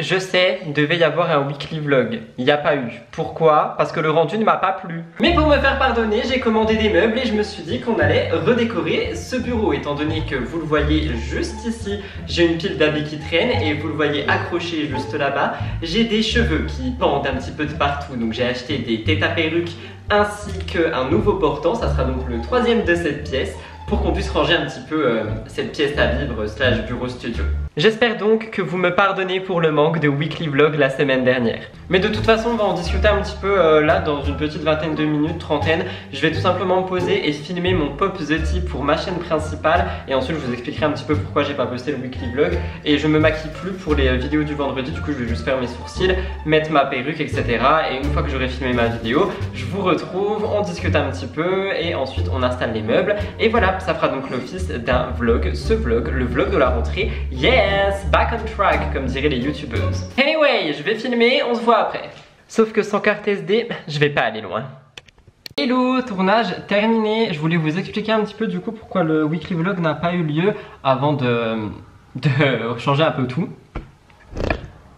je sais, il devait y avoir un weekly vlog. Il n'y a pas eu. Pourquoi? Parce que le rendu ne m'a pas plu. Mais pour me faire pardonner, j'ai commandé des meubles et je me suis dit qu'on allait redécorer ce bureau. Étant donné que vous le voyez juste ici, j'ai une pile d'habits qui traîne et vous le voyez accroché juste là-bas. J'ai des cheveux qui pendent un petit peu de partout. Donc j'ai acheté des têtes à perruque ainsi qu'un nouveau portant. Ça sera donc le troisième de cette pièce, pour qu'on puisse ranger un petit peu cette pièce à vivre / bureau studio. J'espère donc que vous me pardonnez pour le manque de weekly vlog la semaine dernière. Mais de toute façon, on va en discuter un petit peu là dans une petite vingtaine de minutes, trentaine. Je vais tout simplement me poser et filmer mon Pop The Tea pour ma chaîne principale. Et ensuite, je vous expliquerai un petit peu pourquoi j'ai pas posté le weekly vlog. Et je me maquille plus pour les vidéos du vendredi. Du coup, je vais juste faire mes sourcils, mettre ma perruque, etc. Et une fois que j'aurai filmé ma vidéo, je vous retrouve, on discute un petit peu et ensuite on installe les meubles. Et voilà, ça fera donc l'office d'un vlog. Ce vlog, le vlog de la rentrée. Yes, back on track, comme diraient les youtubeuses. Anyway, je vais filmer, on se voit après. Sauf que sans carte SD, je vais pas aller loin. Hello, tournage terminé. Je voulais vous expliquer un petit peu du coup pourquoi le weekly vlog n'a pas eu lieu avant de changer un peu tout.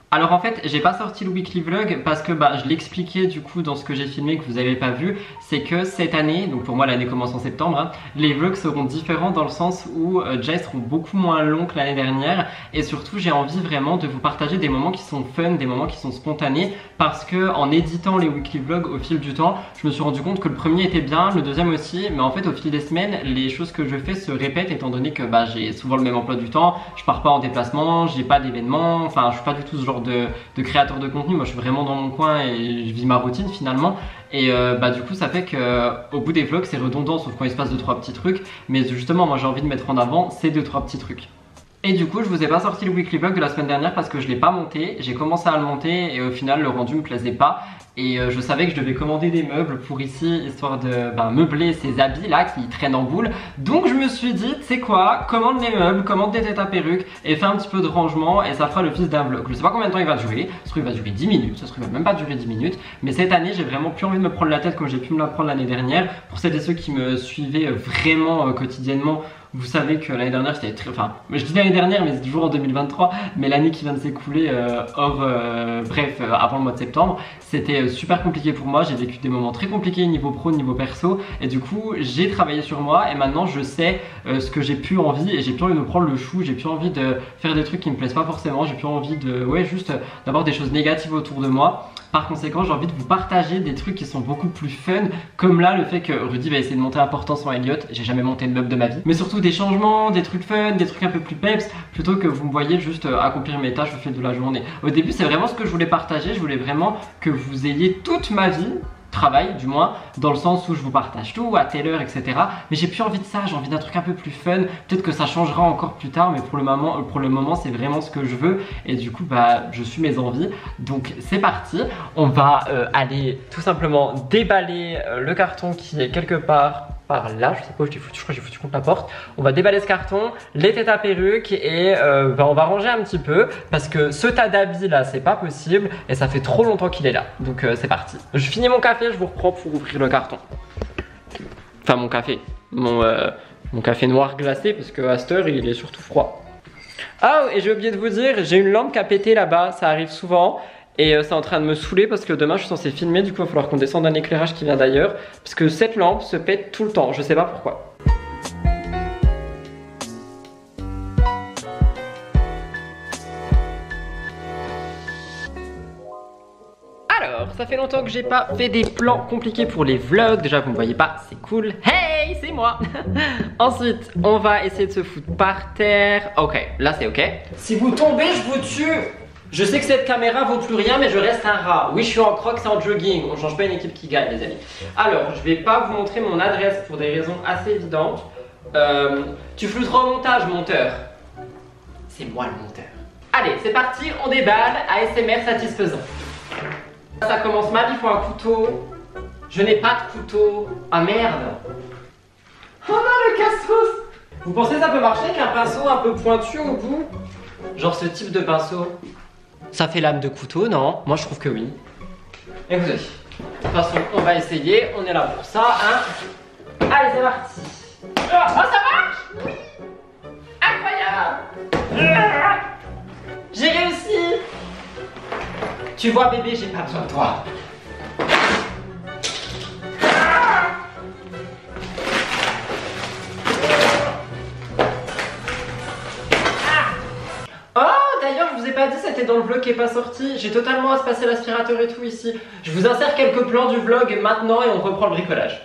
Alors en fait, j'ai pas sorti le weekly vlog parce que je l'expliquais du coup dans ce que j'ai filmé que vous avez pas vu. C'est que cette année, donc pour moi l'année commence en septembre, hein, les vlogs seront différents dans le sens où déjà ils seront beaucoup moins longs que l'année dernière. Et surtout j'ai envie vraiment de vous partager des moments qui sont fun, des moments qui sont spontanés. Parce que en éditant les weekly vlogs au fil du temps, je me suis rendu compte que le premier était bien, le deuxième aussi. Mais en fait au fil des semaines, les choses que je fais se répètent étant donné que j'ai souvent le même emploi du temps. Je pars pas en déplacement, j'ai pas d'événements, enfin je suis pas du tout ce genre de créateur de contenu. Moi je suis vraiment dans mon coin et je vis ma routine finalement. Et du coup ça fait que au bout des vlogs c'est redondant sauf quand il se passe 2-3 petits trucs. Mais justement moi j'ai envie de mettre en avant ces 2-3 petits trucs. Et du coup je vous ai pas sorti le weekly vlog de la semaine dernière parce que je l'ai pas monté. J'ai commencé à le monter et au final le rendu me plaisait pas. Et je savais que je devais commander des meubles pour ici, histoire de meubler ces habits là qui traînent en boule. Donc je me suis dit, tu sais quoi, commande les meubles, commande des têtes à perruque et fais un petit peu de rangement et ça fera l'office d'un vlog. Je sais pas combien de temps il va durer, ça se trouve il va durer 10 minutes, ça se trouve il va même pas durer 10 minutes. Mais cette année j'ai vraiment plus envie de me prendre la tête comme j'ai pu me la prendre l'année dernière. Pour celles et ceux qui me suivaient vraiment quotidiennement, vous savez que l'année dernière c'était très... Enfin, je dis l'année dernière mais c'est toujours en 2023. Mais l'année qui vient de s'écouler avant le mois de septembre, c'était super compliqué pour moi. J'ai vécu des moments très compliqués niveau pro, niveau perso. Et du coup j'ai travaillé sur moi et maintenant je sais ce que j'ai plus envie. Et j'ai plus envie de me prendre le chou, j'ai plus envie de faire des trucs qui me plaisent pas forcément. J'ai plus envie de, juste d'avoir des choses négatives autour de moi. Par conséquent, j'ai envie de vous partager des trucs qui sont beaucoup plus fun, comme là le fait que Rudy va essayer de monter un portant sans Elliot. J'ai jamais monté de meuble de ma vie, mais surtout des changements, des trucs fun, des trucs un peu plus peps, plutôt que vous me voyez juste accomplir mes tâches au fil de la journée. Au début, c'est vraiment ce que je voulais partager. Je voulais vraiment que vous ayez toute ma vie, travail du moins, dans le sens où je vous partage tout à telle heure, etc. Mais j'ai plus envie de ça, j'ai envie d'un truc un peu plus fun. Peut-être que ça changera encore plus tard, mais pour le moment c'est vraiment ce que je veux. Et du coup je suis mes envies. Donc c'est parti, on va aller tout simplement déballer le carton qui est quelque part par là, je sais pas où je l'ai foutu, je crois que j'ai foutu contre la porte. On va déballer ce carton, les têtes à perruque et on va ranger un petit peu parce que ce tas d'habits là c'est pas possible et ça fait trop longtemps qu'il est là. Donc c'est parti. Je finis mon café, je vous reprends pour ouvrir le carton. Enfin mon café, mon café noir glacé parce que à cette heure il est surtout froid. Ah et j'ai oublié de vous dire, j'ai une lampe qui a pété là-bas, ça arrive souvent. Et c'est en train de me saouler parce que demain je suis censé filmer, du coup il va falloir qu'on descende un éclairage qui vient d'ailleurs. Parce que cette lampe se pète tout le temps, je sais pas pourquoi. Alors, ça fait longtemps que j'ai pas fait des plans compliqués pour les vlogs. Déjà vous me voyez pas, c'est cool. Hey, c'est moi. Ensuite, on va essayer de se foutre par terre. Ok, là c'est ok. Si vous tombez, je vous tue. Je sais que cette caméra vaut plus rien mais je reste un rat. Oui je suis en crocs et en jogging. On change pas une équipe qui gagne les amis. Alors je vais pas vous montrer mon adresse pour des raisons assez évidentes. Tu flouteras au montage monteur. C'est moi le monteur. Allez c'est parti, on déballe. ASMR satisfaisant. Ça commence mal, il faut un couteau. Je n'ai pas de couteau. Ah merde. Oh non le casse-sauce. Vous pensez que ça peut marcher qu'un pinceau un peu pointu au bout? Genre ce type de pinceau. Ça fait lame de couteau, non? Moi je trouve que oui. Écoutez, de toute façon on va essayer, on est là pour ça, hein. Allez c'est parti. Oh ça marche? Oui. Incroyable. J'ai réussi. Tu vois bébé, j'ai pas besoin de toi. D'ailleurs, je vous ai pas dit, c'était dans le vlog qui est pas sorti. J'ai totalement espacé l'aspirateur et tout ici. Je vous insère quelques plans du vlog maintenant et on reprend le bricolage.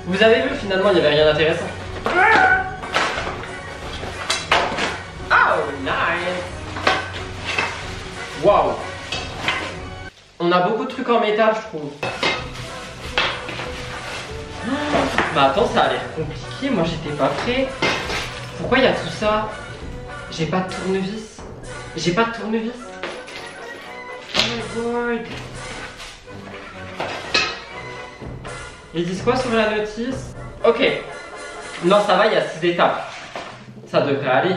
Vous avez vu, finalement, il n'y avait rien d'intéressant. Oh, nice. Waouh. On a beaucoup de trucs en métal, je trouve. Bah attends, ça a l'air compliqué. Moi, j'étais pas prêt. Pourquoi il y a tout ça? J'ai pas de tournevis. J'ai pas de tournevis. Oh my god. Ils disent quoi sur la notice? Ok. Non, ça va, il y a 6 étapes. Ça devrait aller.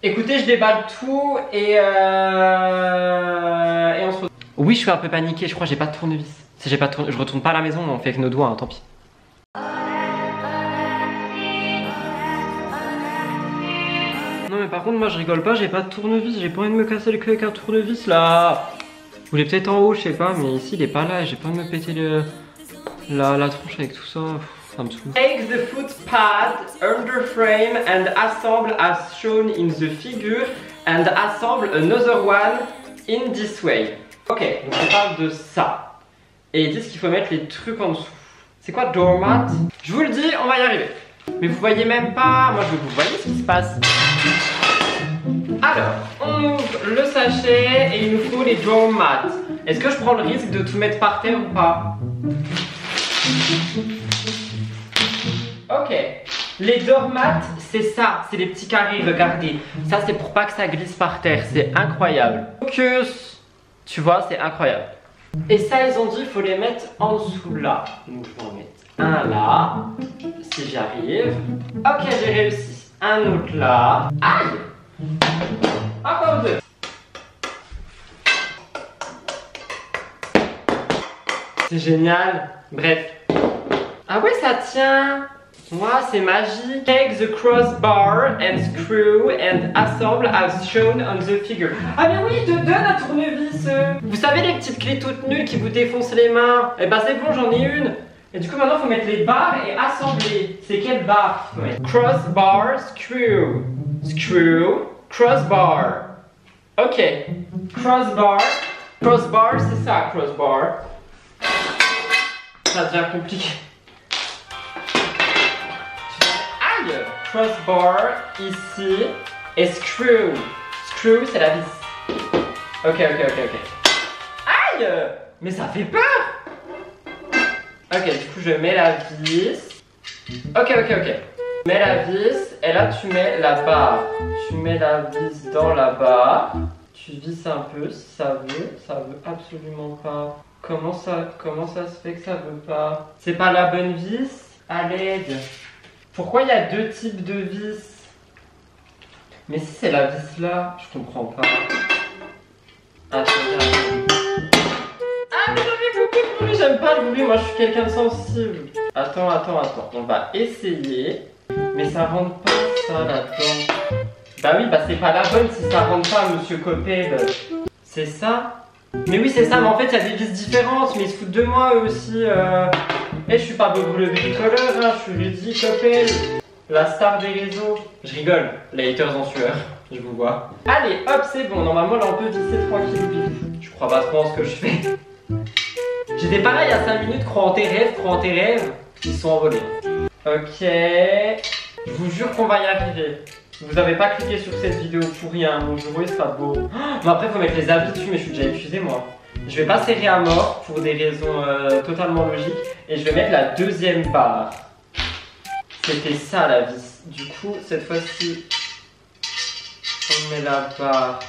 Écoutez, je déballe tout et on se retrouve. Oui, je suis un peu paniqué. Je crois que j'ai pas de tournevis. Si j'ai pas de tournevis, je retourne pas à la maison, on fait avec nos doigts, hein, tant pis. Non mais par contre moi je rigole pas, j'ai pas de tournevis, j'ai pas envie de me casser le cul avec un tournevis là. Ou il est peut-être en haut, je sais pas, mais ici il est pas là, j'ai pas envie de me péter la tronche avec tout ça, ça me saoule. Take the foot pad under frame and assemble as shown in the figure and assemble another one in this way. Ok, donc on parle de ça. Et ils disent qu'il faut mettre les trucs en dessous. C'est quoi doormat? Je vous le dis, on va y arriver. Mais vous voyez même pas, moi je veux que vous voyez ce qui se passe. Alors, on ouvre le sachet et il nous faut les doormats. Est-ce que je prends le risque de tout mettre par terre ou pas? Ok. Les doormats, c'est ça, c'est les petits carrés, regardez. Ça c'est pour pas que ça glisse par terre, c'est incroyable. Focus, tu vois, c'est incroyable. Et ça, ils ont dit, il faut les mettre en dessous là. Donc je vais en mettre un là, si j'arrive. Ok, j'ai réussi. Un autre là. Aïe! Encore 2. C'est génial. Bref. Ah ouais, ça tient. Moi, c'est magique. Take the crossbar and screw and assemble as shown on the figure. Ah mais oui, te donne un tournevis. Vous savez les petites clés toutes nulles qui vous défoncent les mains? Eh ben c'est bon, j'en ai une. Et du coup maintenant, il faut mettre les barres et assembler. C'est quelle barre qu'il faut mettre? Crossbar, screw. Screw, crossbar. Ok. Crossbar. Crossbar, c'est ça, crossbar. Ça devient compliqué. Crossbar ici et screw. Screw c'est la vis. Ok. Aïe! Mais ça fait peur! Ok, du coup je mets la vis. Ok. Tu mets la vis et là tu mets la barre. Tu mets la vis dans la barre. Tu visses un peu si ça veut absolument pas. Comment ça se fait que ça veut pas? C'est pas la bonne vis? À l'aide. Pourquoi il y a deux types de vis? Mais si c'est la vis là, je comprends pas. Attends. Ah mais j'avais beaucoup de bruit, j'aime pas le bruit, moi je suis quelqu'un de sensible. Attends. On va essayer. Mais ça rentre pas ça là-dedans. Bah oui, bah c'est pas la bonne si ça rentre pas, monsieur Copel. C'est ça? Mais oui c'est ça, mais en fait il y a des vis différentes, mais ils se foutent de moi eux aussi. Eh, je suis pas Bobo le bricoleur, hein, je suis Rudy Copel, la star des réseaux. Je rigole, les haters en sueur, je vous vois. Allez, hop, c'est bon, normalement là on peut visser tranquille. Je crois pas trop en ce que je fais. J'étais pas là il y a 5 minutes, crois en tes rêves, ils sont envolés. Ok, je vous jure qu'on va y arriver. Vous avez pas cliqué sur cette vidéo pour rien, mon jeu il sera beau. Oh, mais après faut mettre les habits dessus, mais je suis déjà épuisé moi. Je vais pas serrer à mort pour des raisons totalement logiques et je vais mettre la deuxième barre. C'était ça la vis. Du coup, cette fois-ci, on met la barre.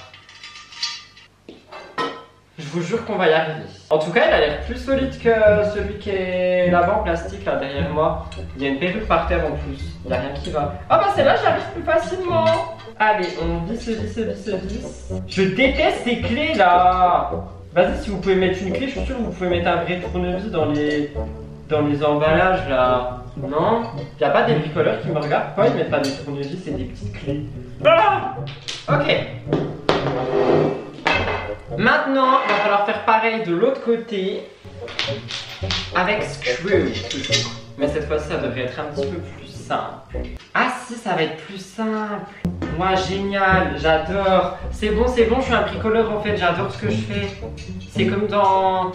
Je vous jure qu'on va y arriver. En tout cas, il a l'air plus solide que celui qui est là-bas en plastique, là derrière moi. Il y a une perruque par terre en plus. Il n'y a rien qui va. Ah bah celle-là, j'y arrive plus facilement. Allez, on visse. Je déteste ces clés là. Vas-y, si vous pouvez mettre une clé, je suis sûr que vous pouvez mettre un vrai tournevis dans les emballages là. Non, y a pas des bricoleurs qui me regardent. Pourquoi ils mettent pas des tournevis et des petites clés? Ah, ok. Maintenant, il va falloir faire pareil de l'autre côté avec screw. Mais cette fois-ci, ça devrait être un petit peu plus simple. Ah si, ça va être plus simple. Moi, génial, j'adore. C'est bon, je suis un bricoleur en fait, j'adore ce que je fais. C'est comme dans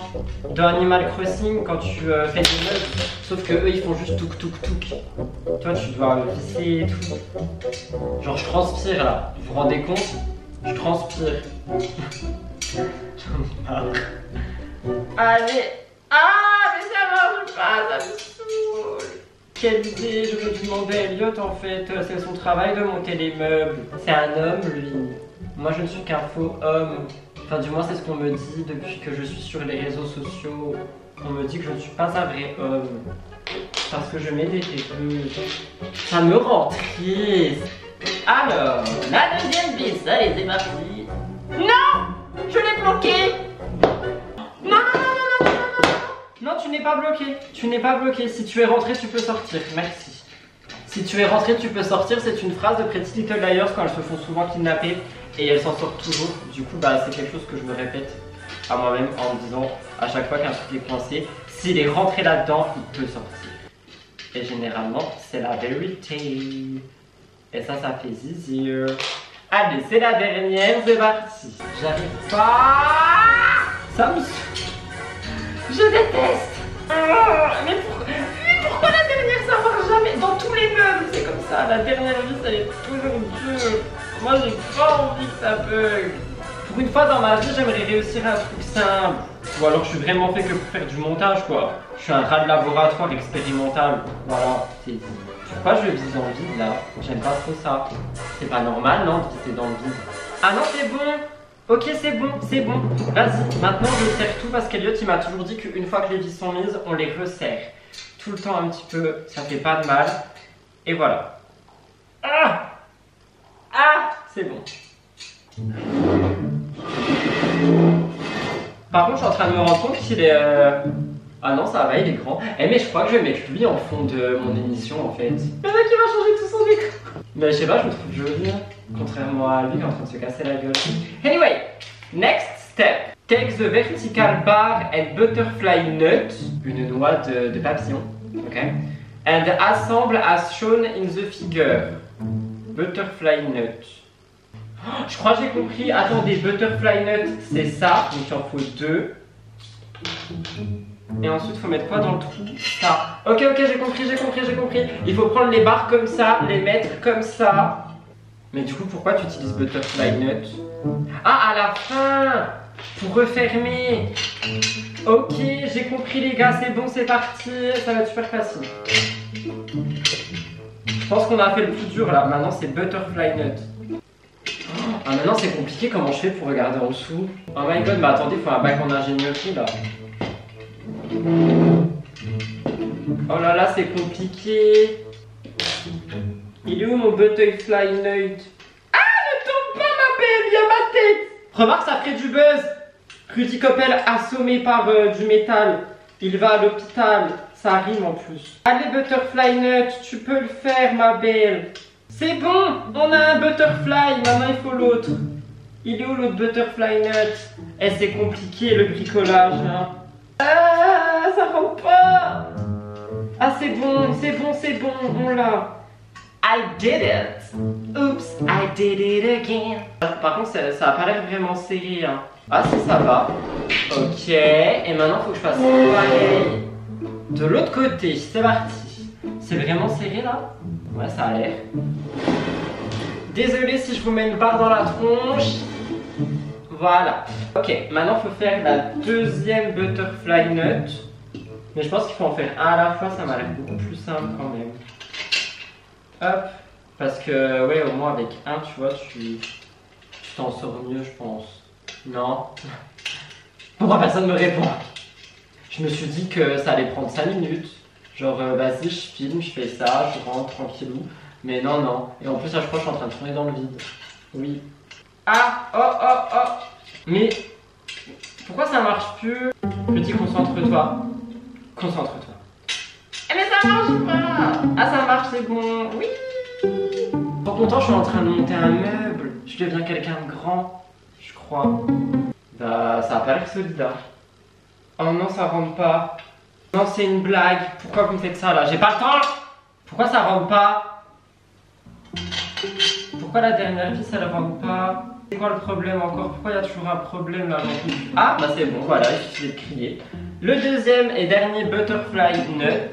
Animal Crossing quand tu fais des meubles, sauf que eux ils font juste touk touk touk. Toi tu dois visser et tout. Genre je transpire là, vous vous rendez compte? Je transpire. Allez. Ah mais ça marche pas, ça me saoule. Quelle idée, j'aurais dû demander à Elliot en fait, c'est son travail de monter les meubles. C'est un homme lui. Moi je ne suis qu'un faux homme. Enfin du moins c'est ce qu'on me dit depuis que je suis sur les réseaux sociaux. On me dit que je ne suis pas un vrai homme. Parce que je mets des têteuses. Ça me rend triste. Alors, la deuxième piste, allez c'est parti. Non, je l'ai bloqué. Non, non, tu n'es pas bloqué. Tu n'es pas bloqué. Si tu es rentré, tu peux sortir. Merci. Si tu es rentré, tu peux sortir. C'est une phrase de Pretty Little Liars quand elles se font souvent kidnapper et elles s'en sortent toujours. Du coup, bah, c'est quelque chose que je me répète à moi-même en me disant à chaque fois qu'un truc est coincé, s'il est rentré là-dedans, il peut sortir. Et généralement, c'est la vérité. Et ça fait zizir. Allez, c'est la dernière, c'est parti. J'arrive pas. Ça me... Je déteste. Mais pourquoi la dernière ça marche jamais? Dans tous les meubles c'est comme ça, la dernière vis elle est toujours dure. Moi j'ai pas envie que ça bug. Pour une fois dans ma vie j'aimerais réussir un truc simple. Ou alors je suis vraiment fait que pour faire du montage quoi. Je suis un rat de laboratoire expérimental. Voilà, c'est dit. Pourquoi je vise dans le vide là? J'aime pas trop ça. C'est pas normal non de viser dans le vide. Ah non c'est bon. Ok c'est bon, c'est bon. Vas-y, maintenant je serre tout parce qu'Elliot il m'a toujours dit qu'une fois que les vis sont mises, on les resserre. Tout le temps un petit peu, ça fait pas de mal. Et voilà. Ah, ah, c'est bon. Par contre je suis en train de me rendre compte qu'il est... Ah non ça va, il est grand. Eh mais je crois que je vais mettre lui en fond de mon émission en fait. Le mec il va changer tout son écran. Mais je sais pas, je me trouve joli. Contrairement à lui qui est en train de se casser la gueule. Anyway, next step. Take the vertical bar and butterfly nut, une noix de papillon, ok, and assemble as shown in the figure. Butterfly nut. Oh, je crois que j'ai compris. Attendez, butterfly nut, c'est ça, donc il en faut deux. Et ensuite, il faut mettre quoi dans le trou? Ça. Ok, j'ai compris. Il faut prendre les barres comme ça, les mettre comme ça. Mais du coup, pourquoi tu utilises butterfly nut? Ah, à la fin, pour refermer. Ok, j'ai compris les gars, c'est bon, c'est parti. Ça va être super facile. Je pense qu'on a fait le plus dur là. Maintenant, c'est butterfly nut. Ah, maintenant, c'est compliqué. Comment je fais pour regarder en dessous? Oh my god, mais attendez, il faut un bac en ingénierie là. Oh là là, c'est compliqué. Il est où mon butterfly nut? Ah, ne tombe pas ma belle, il y a ma tête. Remarque, ça ferait du buzz. Rudy Koppel assommé par du métal. Il va à l'hôpital. Ça rime en plus. Allez, butterfly nut, tu peux le faire ma belle. C'est bon, on a un butterfly. Maintenant il faut l'autre. Il est où l'autre butterfly nut? Eh, c'est compliqué le bricolage hein. Ah, ça rentre pas. Ah, c'est bon, on l'a. I did it. Oops, I did it again. Par contre, ça a pas l'air vraiment serré. Hein. Ah, si, ça va. Ok, et maintenant, faut que je fasse pareil. De l'autre côté, c'est parti. C'est vraiment serré là? Ouais, ça a l'air. Désolé si je vous mets une barre dans la tronche. Voilà. Ok, maintenant, faut faire la deuxième butterfly nut. Mais je pense qu'il faut en faire un à la fois, ça m'a l'air beaucoup plus simple quand même. Hop, parce que ouais, au moins avec un, tu vois, tu t'en sors mieux, je pense. Non? Pourquoi personne me répond? Je me suis dit que ça allait prendre 5 minutes. Genre, vas-y, je filme, je fais ça, je rentre tranquillou. Mais non, non. Et en plus, là, je crois que je suis en train de tourner dans le vide. Oui. Ah, oh. Mais pourquoi ça marche plus? Petit, concentre-toi. Concentre-toi. Eh mais ça ça marche pas. Ah, ça marche, c'est bon. Oui. Trop content, je suis en train de monter un meuble. Je deviens quelqu'un de grand, je crois. Bah, ça a pas l'air solide là. Oh non, ça rentre pas. Non, c'est une blague. Pourquoi vous me faites ça là? J'ai pas le temps. Pourquoi ça rentre pas? Pourquoi la dernière vis elle rentre pas? C'est quoi le problème encore? Pourquoi il y a toujours un problème là? Ah bah c'est bon, voilà, il suffit de crier. Le deuxième et dernier butterfly nut.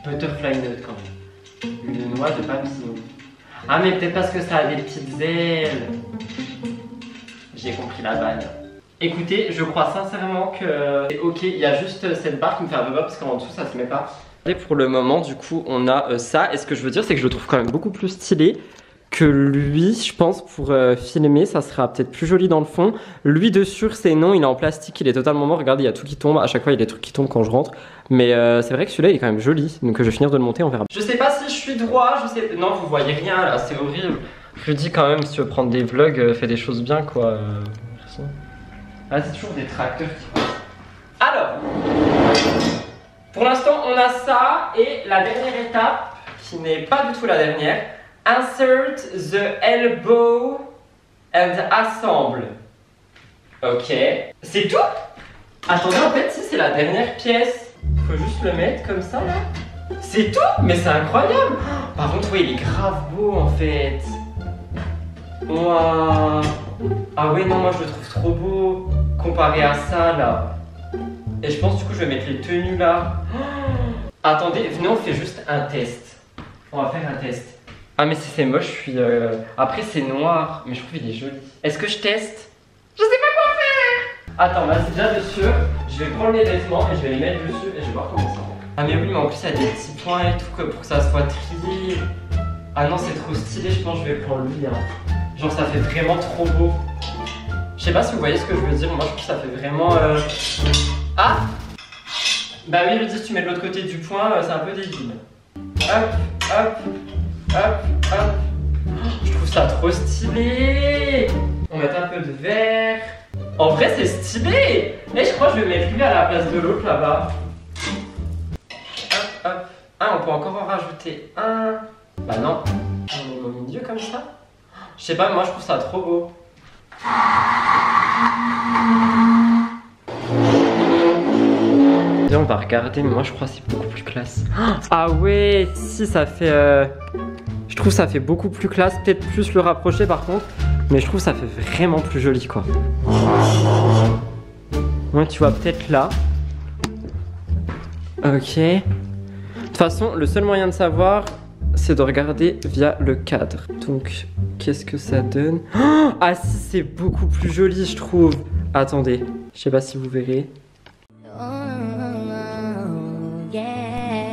Butterfly nut quand même. Une noix de papillon. Ah mais peut-être parce que ça a des petites ailes. J'ai compris la balle. Écoutez, je crois sincèrement que c'est ok, il y a juste cette barre qui me fait un peu peur parce qu'en dessous ça se met pas. Et pour le moment du coup on a ça, et ce que je veux dire c'est que je le trouve quand même beaucoup plus stylé que lui, je pense. Pour filmer ça sera peut-être plus joli dans le fond. Lui dessus c'est non, il est en plastique, il est totalement mort, regardez il y a tout qui tombe, à chaque fois il y a des trucs qui tombent quand je rentre. Mais c'est vrai que celui-là il est quand même joli, donc je vais finir de le monter, on verra. Je sais pas si je suis droit, je sais... Non vous voyez rien là, c'est horrible. Je lui dis quand même si tu veux prendre des vlogs, fais des choses bien quoi. Merci. Ah c'est toujours des tracteurs qui passent. Alors pour l'instant, on a ça, et la dernière étape, qui n'est pas du tout la dernière, insert the elbow and assemble. Ok. C'est tout? Attendez, en fait, si c'est la dernière pièce, faut juste le mettre comme ça, là. C'est tout? Mais c'est incroyable. Par contre, oui, il est grave beau, en fait. Waouh. Ah oui, non, moi, je le trouve trop beau, comparé à ça, là. Et je pense du coup je vais mettre les tenues là. Oh, attendez, venez on fait juste un test. On va faire un test. Ah mais si c'est moche, je suis... Après c'est noir, mais je trouve qu'il est joli. Est-ce que je teste? Je sais pas quoi faire. Attends, vas-y déjà dessus. Je vais prendre les vêtements et je vais les mettre dessus et je vais voir comment ça rend. Ah mais oui, mais en plus il y a des petits points et tout pour que ça soit trié. Ah non, c'est trop stylé, je pense que je vais prendre lui. Hein. Genre ça fait vraiment trop beau. Je sais pas si vous voyez ce que je veux dire, moi je trouve que ça fait vraiment... Ah! Bah oui, je dis, si tu mets de l'autre côté du point, c'est un peu débile. Hop, hop, hop, hop. Je trouve ça trop stylé. On met un peu de verre. En vrai, c'est stylé. Et je crois que je vais mettre lui à la place de l'autre là-bas. Hop, hop. Ah, on peut encore en rajouter un. Bah non. On met au milieu comme ça. Je sais pas, moi je trouve ça trop beau. On va regarder, mais moi je crois que c'est beaucoup plus classe. Ah ouais, si ça fait... Je trouve ça fait beaucoup plus classe, peut-être plus le rapprocher par contre. Mais je trouve ça fait vraiment plus joli quoi. Ouais, tu vois peut-être là. Ok. De toute façon, le seul moyen de savoir, c'est de regarder via le cadre. Donc, qu'est-ce que ça donne? Ah si, c'est beaucoup plus joli je trouve. Attendez, je sais pas si vous verrez.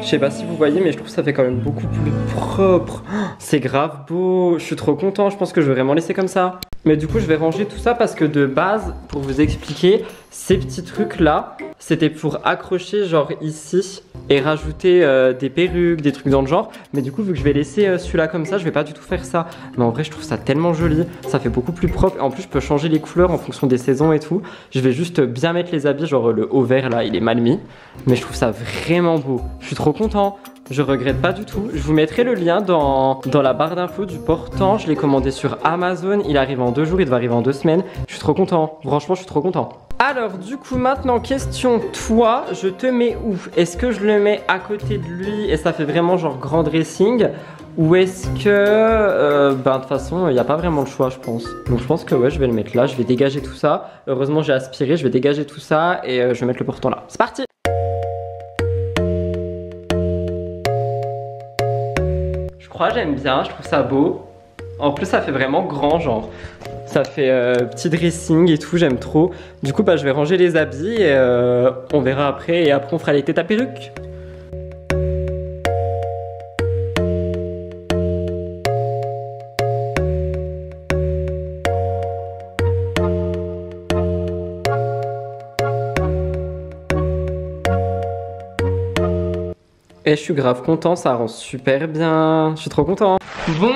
Je sais pas si vous voyez, mais je trouve que ça fait quand même beaucoup plus propre. C'est grave beau, je suis trop content, je pense que je vais vraiment laisser comme ça. Mais du coup je vais ranger tout ça parce que de base, pour vous expliquer, ces petits trucs là, c'était pour accrocher genre ici et rajouter des perruques, des trucs dans le genre. Mais du coup vu que je vais laisser celui-là comme ça, je vais pas du tout faire ça. Mais en vrai je trouve ça tellement joli, ça fait beaucoup plus propre. Et en plus je peux changer les couleurs en fonction des saisons et tout. Je vais juste bien mettre les habits, genre le haut vert là il est mal mis. Mais je trouve ça vraiment beau, je suis trop content. Je regrette pas du tout. Je vous mettrai le lien dans la barre d'infos du portant. Je l'ai commandé sur Amazon. Il arrive en 2 jours, il devait arriver en 2 semaines. Je suis trop content. Franchement, je suis trop content. Alors, du coup, maintenant, question, toi, je te mets où? Est-ce que je le mets à côté de lui et ça fait vraiment genre grand dressing? Ou est-ce que, de toute façon, il n'y a pas vraiment le choix, je pense. Donc, je pense que ouais, je vais le mettre là. Je vais dégager tout ça. Heureusement, j'ai aspiré. Je vais dégager tout ça et je vais mettre le portant là. C'est parti! J'aime bien, je trouve ça beau. En plus ça fait vraiment grand genre. Ça fait petit dressing et tout, j'aime trop. Du coup bah je vais ranger les habits et on verra après. Et après on fera les têtes à perruque. Et je suis grave content, ça rend super bien. Je suis trop content. Bon,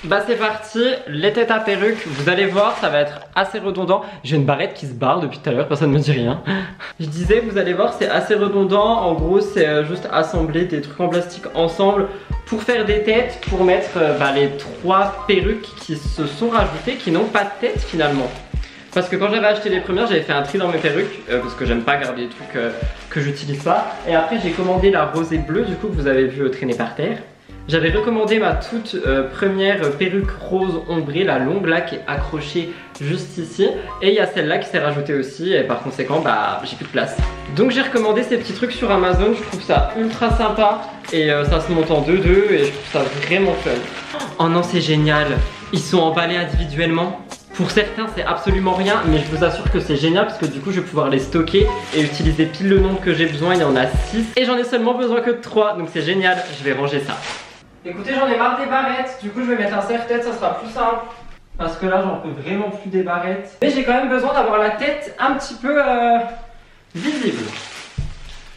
Bah c'est parti, les têtes à perruque, vous allez voir, ça va être assez redondant. J'ai une barrette qui se barre depuis tout à l'heure, personne ne me dit rien. Je disais, vous allez voir, c'est assez redondant. En gros, c'est juste assembler des trucs en plastique ensemble pour faire des têtes, pour mettre les 3 perruques qui se sont rajoutées, qui n'ont pas de tête finalement. Parce que quand j'avais acheté les premières, j'avais fait un tri dans mes perruques parce que j'aime pas garder des trucs que j'utilise pas. Et après j'ai commandé la rosée bleue du coup que vous avez vu traîner par terre. J'avais recommandé ma toute première perruque rose ombrée, la longue là qui est accrochée juste ici. Et il y a celle-là qui s'est rajoutée aussi et par conséquent bah j'ai plus de place. Donc j'ai recommandé ces petits trucs sur Amazon, je trouve ça ultra sympa. Et ça se monte en 2-2 et je trouve ça vraiment fun. Oh non c'est génial, ils sont emballés individuellement. Pour certains c'est absolument rien mais je vous assure que c'est génial parce que du coup je vais pouvoir les stocker et utiliser pile le nombre que j'ai besoin. Il y en a 6 et j'en ai seulement besoin que de 3 donc c'est génial, je vais ranger ça. Écoutez j'en ai marre des barrettes, du coup je vais mettre un serre-tête, ça sera plus simple. Parce que là j'en peux vraiment plus des barrettes. Mais j'ai quand même besoin d'avoir la tête un petit peu visible.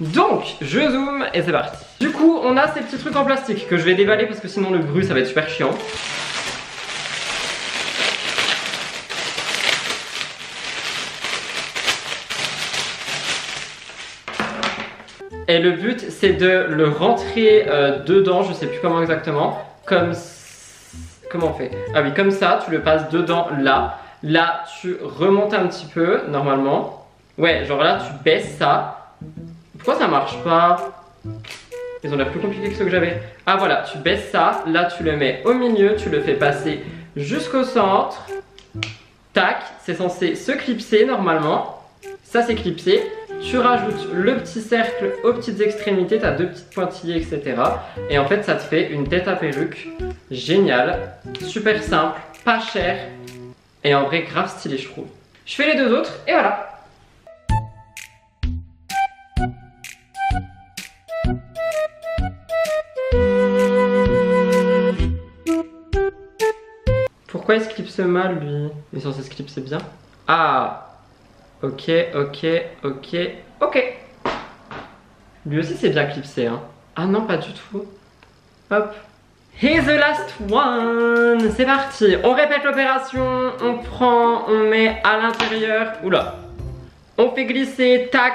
Donc je zoome et c'est parti. Du coup on a ces petits trucs en plastique que je vais déballer parce que sinon le bruit ça va être super chiant. Et le but c'est de le rentrer dedans, je sais plus comment exactement. Comment on fait? Ah oui, comme ça, tu le passes dedans là. Là, tu remontes un petit peu, normalement. Ouais, genre là, tu baisses ça. Pourquoi ça marche pas? Ils ont l'air plus compliqués que ceux que j'avais. Ah voilà, tu baisses ça. Là, tu le mets au milieu, tu le fais passer jusqu'au centre. Tac, c'est censé se clipser normalement. Ça, c'est clipsé. Tu rajoutes le petit cercle aux petites extrémités, tu as 2 petites pointillées, etc. Et en fait, ça te fait une tête à perruque. Génial, super simple, pas cher. Et en vrai, grave stylé, je trouve. Je fais les 2 autres et voilà. Pourquoi il se clipse mal, lui? Il est censé se clipser bien. Ah! Ok. Lui aussi c'est bien clipsé hein. Ah non pas du tout. Hop. Here's the last one. C'est parti. On répète l'opération. On prend, on met à l'intérieur. Oula. On fait glisser. Tac.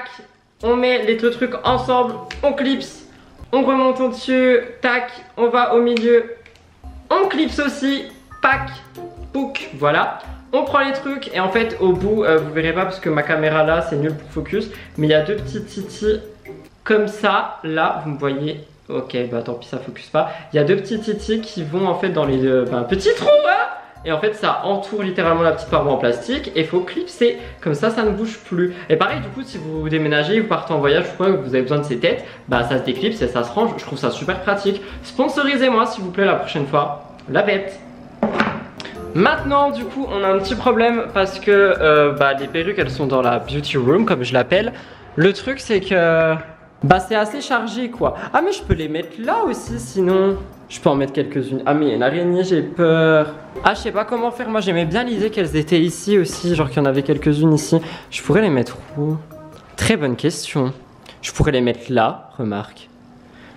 On met les 2 trucs ensemble. On clipse. On remonte au-dessus. Tac. On va au milieu. On clipse aussi. Pac. Pouc. Voilà. On prend les trucs et en fait au bout, vous verrez pas parce que ma caméra là c'est nul pour focus. Mais il y a 2 petits titis comme ça, là vous me voyez. Ok bah tant pis ça focus pas. Il y a 2 petits titis qui vont en fait dans les petits trous hein. Et en fait ça entoure littéralement la petite paroi en plastique. Et il faut clipser, comme ça ça ne bouge plus. Et pareil du coup si vous déménagez, vous partez en voyage ou quoi, que vous avez besoin de ces têtes, bah ça se déclipse et ça se range. Je trouve ça super pratique. Sponsorisez-moi s'il vous plaît la prochaine fois. La bête. Maintenant du coup on a un petit problème parce que les perruques elles sont dans la beauty room comme je l'appelle. Le truc c'est que c'est assez chargé quoi. Ah mais je peux les mettre là aussi sinon. Je peux en mettre quelques-unes. Ah mais il y a une araignée, j'ai peur. Ah je sais pas comment faire, moi j'aimais bien l'idée qu'elles étaient ici aussi. Genre qu'il y en avait quelques-unes ici. Je pourrais les mettre où? Très bonne question. Je pourrais les mettre là, remarque.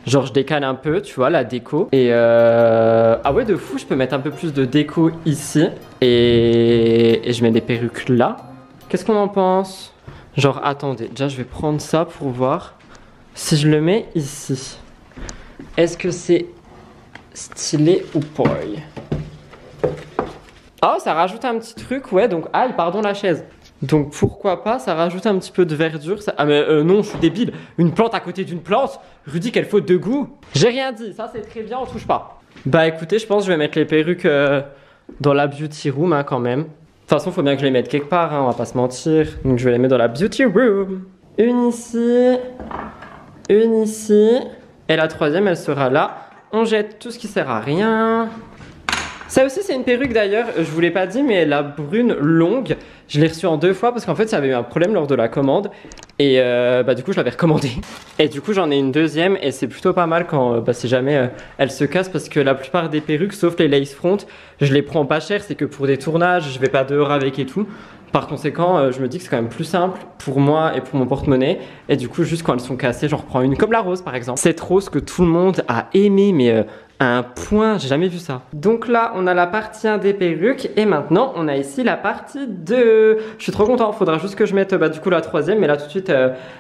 Genre je décale un peu, tu vois, la déco. Et ah ouais de fou, je peux mettre un peu plus de déco ici. Et je mets des perruques là. Qu'est-ce qu'on en pense? Genre attendez, déjà je vais prendre ça pour voir. Si je le mets ici, est-ce que c'est stylé ou pas? Oh ça rajoute un petit truc, ouais donc aïe pardon la chaise. Donc pourquoi pas, ça rajoute un petit peu de verdure. Ça... Ah mais non, je suis débile. Une plante à côté d'une plante. Rudy, quelle faute de goût. J'ai rien dit, ça c'est très bien, on touche pas. Bah écoutez, je pense que je vais mettre les perruques dans la beauty room hein, quand même. De toute façon, faut bien que je les mette quelque part, hein, on va pas se mentir. Donc je vais les mettre dans la beauty room. Une ici, une ici. Et la troisième, elle sera là. On jette tout ce qui sert à rien. Ça aussi c'est une perruque d'ailleurs, je vous l'ai pas dit mais la brune longue, je l'ai reçue en 2 fois parce qu'en fait ça avait eu un problème lors de la commande. Et du coup je l'avais recommandée. Et du coup j'en ai une deuxième et c'est plutôt pas mal quand si jamais elle se casse parce que la plupart des perruques sauf les lace front, je les prends pas cher, c'est que pour des tournages, je vais pas dehors avec et tout. Par conséquent, je me dis que c'est quand même plus simple pour moi et pour mon porte-monnaie. Et du coup, juste quand elles sont cassées, j'en reprends une comme la rose par exemple. Cette rose que tout le monde a aimé, mais un point, j'ai jamais vu ça. Donc là, on a la partie 1 des perruques et maintenant, on a ici la partie 2. Je suis trop content, faudra juste que je mette du coup la troisième, mais là tout de suite,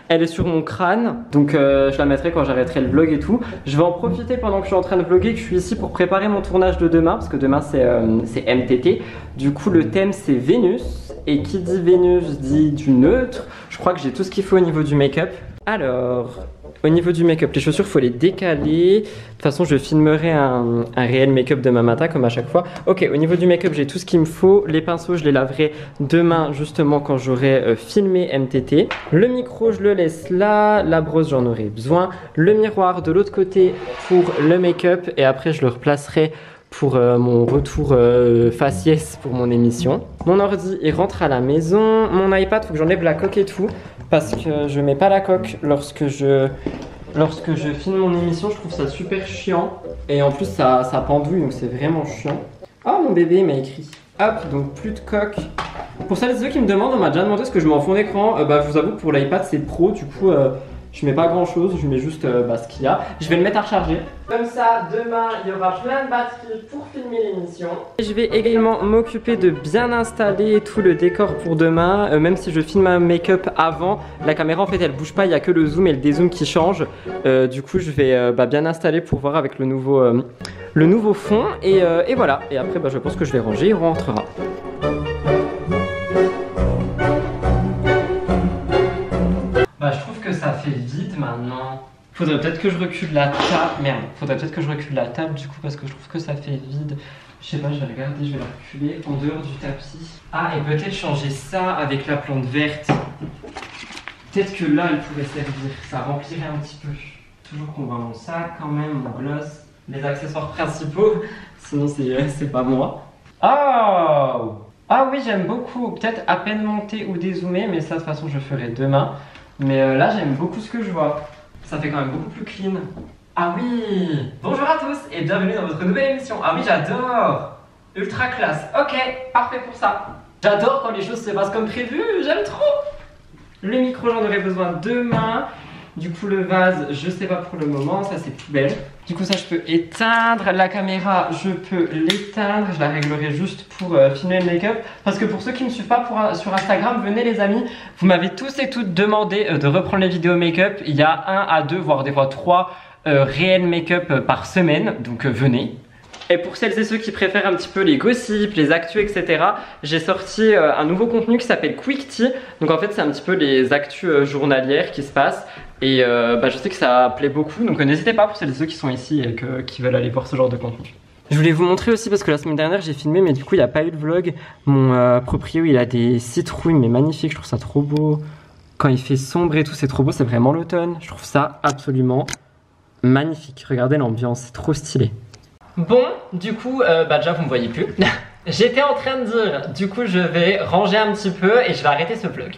elle est sur mon crâne. Donc je la mettrai quand j'arrêterai le vlog et tout. Je vais en profiter pendant que je suis en train de vlogger, que je suis ici pour préparer mon tournage de demain, parce que demain c'est MTT. Du coup, le thème c'est Vénus, et qui dit Vénus dit du neutre. Je crois que j'ai tout ce qu'il faut au niveau du make-up. Alors, au niveau du make-up, les chaussures, faut les décaler. De toute façon, je filmerai un réel make-up demain matin, comme à chaque fois. Ok, au niveau du make-up, j'ai tout ce qu'il me faut. Les pinceaux, je les laverai demain, justement, quand j'aurai filmé MTT. Le micro, je le laisse là. La brosse, j'en aurai besoin. Le miroir de l'autre côté pour le make-up. Et après, je le replacerai pour mon retour faciès pour mon émission. Mon ordi, il rentre à la maison. Mon iPad, faut que j'enlève la coque et tout. Parce que je mets pas la coque lorsque je filme mon émission. Je trouve ça super chiant. Et en plus, ça pendouille, donc c'est vraiment chiant. Oh, mon bébé m'a écrit. Hop, donc plus de coque. Pour celles et ceux qui me demandent, on m'a déjà demandé ce que je mets en fond d'écran. Je vous avoue que pour l'iPad, c'est pro. Du coup, je mets pas grand chose, je mets juste ce qu'il y a. Je vais le mettre à recharger. Comme ça, demain, il y aura plein de batteries pour filmer l'émission. Je vais également m'occuper de bien installer tout le décor pour demain. Même si je filme un make-up avant, la caméra en fait elle bouge pas, il n'y a que le zoom et le dézoom qui changent. Du coup, je vais bien installer pour voir avec le nouveau fond. Et voilà. Et après, je pense que je vais ranger, il rentrera. Je trouve que ça fait vide maintenant. Faudrait peut-être que je recule la table. Merde, faudrait peut-être que je recule la table du coup parce que je trouve que ça fait vide. Je sais pas, je vais regarder, je vais la reculer en dehors du tapis. Ah, et peut-être changer ça avec la plante verte. Peut-être que là elle pourrait servir, ça remplirait un petit peu. Toujours qu'on voit mon sac quand même, mon gloss, les accessoires principaux. Sinon c'est pas moi. Oh! Ah oui, j'aime beaucoup. Peut-être à peine monté ou dézoomé, mais ça de toute façon je ferai demain. Mais là j'aime beaucoup ce que je vois. Ça fait quand même beaucoup plus clean. Ah oui! Bonjour à tous et bienvenue dans votre nouvelle émission. Ah oui, j'adore! Ultra classe. Ok, parfait pour ça. J'adore quand les choses se passent comme prévu, j'aime trop! Le micro, j'en aurai besoin demain. Du coup, le vase, je sais pas pour le moment, ça c'est poubelle. Du coup, ça je peux éteindre. La caméra, je peux l'éteindre. Je la réglerai juste pour filmer le make-up. Parce que pour ceux qui ne me suivent pas sur Instagram, venez les amis. Vous m'avez tous et toutes demandé de reprendre les vidéos make-up. Il y a 1 à 2, voire des fois 3 réels make-up par semaine. Donc venez. Et pour celles et ceux qui préfèrent un petit peu les gossips, les actus, etc., j'ai sorti un nouveau contenu qui s'appelle Quick Tea. Donc en fait, c'est un petit peu les actus journalières qui se passent. Et je sais que ça plaît beaucoup, donc n'hésitez pas pour celles et ceux qui sont ici et qui veulent aller voir ce genre de contenu. Je voulais vous montrer aussi parce que la semaine dernière j'ai filmé mais du coup il n'y a pas eu de vlog. Mon proprio il a des citrouilles mais magnifiques, je trouve ça trop beau. Quand il fait sombre et tout c'est trop beau, c'est vraiment l'automne. Je trouve ça absolument magnifique. Regardez l'ambiance, c'est trop stylé. Bon, du coup, déjà vous me voyez plus. J'étais en train de dire, du coup je vais ranger un petit peu et je vais arrêter ce vlog.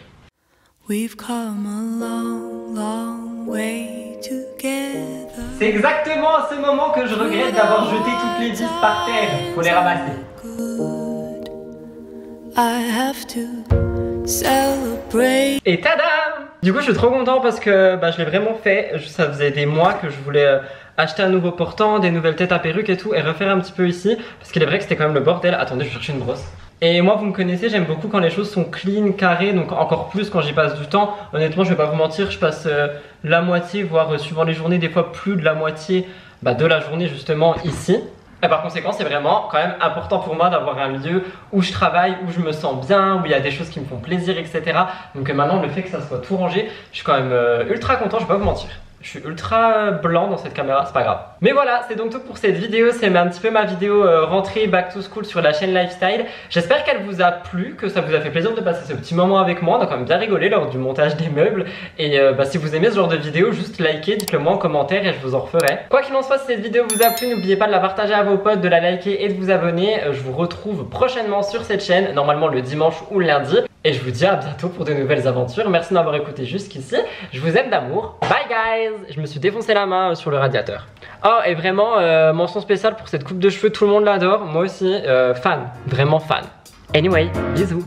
We've come a long, long way together. C'est exactement à ce moment que je regrette d'avoir jeté toutes les vis par terre. Faut les ramasser. I have to celebrate. Et tada! Du coup je suis trop content parce que je l'ai vraiment fait. Ça faisait des mois que je voulais acheter un nouveau portant, des nouvelles têtes à perruque et tout, et refaire un petit peu ici. Parce qu'il est vrai que c'était quand même le bordel. Attendez, je vais chercher une brosse. Et moi vous me connaissez, j'aime beaucoup quand les choses sont clean, carrées, donc encore plus quand j'y passe du temps. Honnêtement je vais pas vous mentir, je passe la moitié, voire suivant les journées, des fois plus de la moitié de la journée justement ici. Et par conséquent c'est vraiment quand même important pour moi d'avoir un lieu où je travaille, où je me sens bien, où il y a des choses qui me font plaisir, etc. Donc maintenant le fait que ça soit tout rangé, je suis quand même ultra content, je vais pas vous mentir. Je suis ultra blanc dans cette caméra, c'est pas grave. Mais voilà, c'est donc tout pour cette vidéo. C'est un petit peu ma vidéo rentrée back to school sur la chaîne Lifestyle. J'espère qu'elle vous a plu, que ça vous a fait plaisir de passer ce petit moment avec moi. On a quand même bien rigolé lors du montage des meubles. Et si vous aimez ce genre de vidéo, juste likez, dites-le moi en commentaire et je vous en referai. Quoi qu'il en soit, si cette vidéo vous a plu, n'oubliez pas de la partager à vos potes, de la liker et de vous abonner. Je vous retrouve prochainement sur cette chaîne, normalement le dimanche ou le lundi. Et je vous dis à bientôt pour de nouvelles aventures. Merci d'avoir écouté jusqu'ici. Je vous aime d'amour. Bye guys! Je me suis défoncé la main sur le radiateur. Oh, et vraiment, mention spéciale pour cette coupe de cheveux. Tout le monde l'adore. Moi aussi, fan. Vraiment fan. Anyway, bisous.